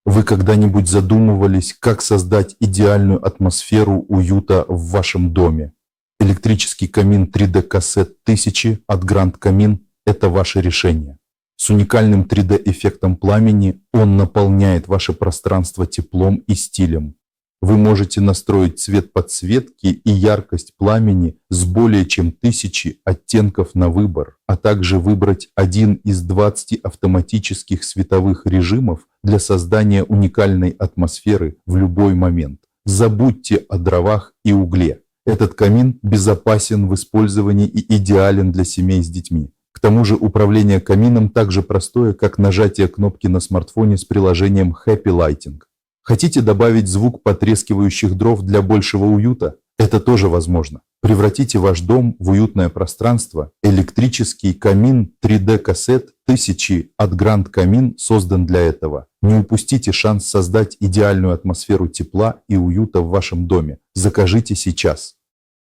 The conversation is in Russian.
Вы когда-нибудь задумывались, как создать идеальную атмосферу уюта в вашем доме? Электрический камин 3D-кассет 1000 от Grand Камин – это ваше решение. С уникальным 3D-эффектом пламени он наполняет ваше пространство теплом и стилем. Вы можете настроить цвет подсветки и яркость пламени с более чем 1000 оттенков на выбор, а также выбрать один из 20 автоматических световых режимов для создания уникальной атмосферы в любой момент. Забудьте о дровах и угле. Этот камин безопасен в использовании и идеален для семей с детьми. К тому же управление камином так же простое, как нажатие кнопки на смартфоне с приложением Happy Lighting. Хотите добавить звук потрескивающих дров для большего уюта? Это тоже возможно. Превратите ваш дом в уютное пространство. Электрический камин 3D-кассет 1000 от Grand Камин создан для этого. Не упустите шанс создать идеальную атмосферу тепла и уюта в вашем доме. Закажите сейчас.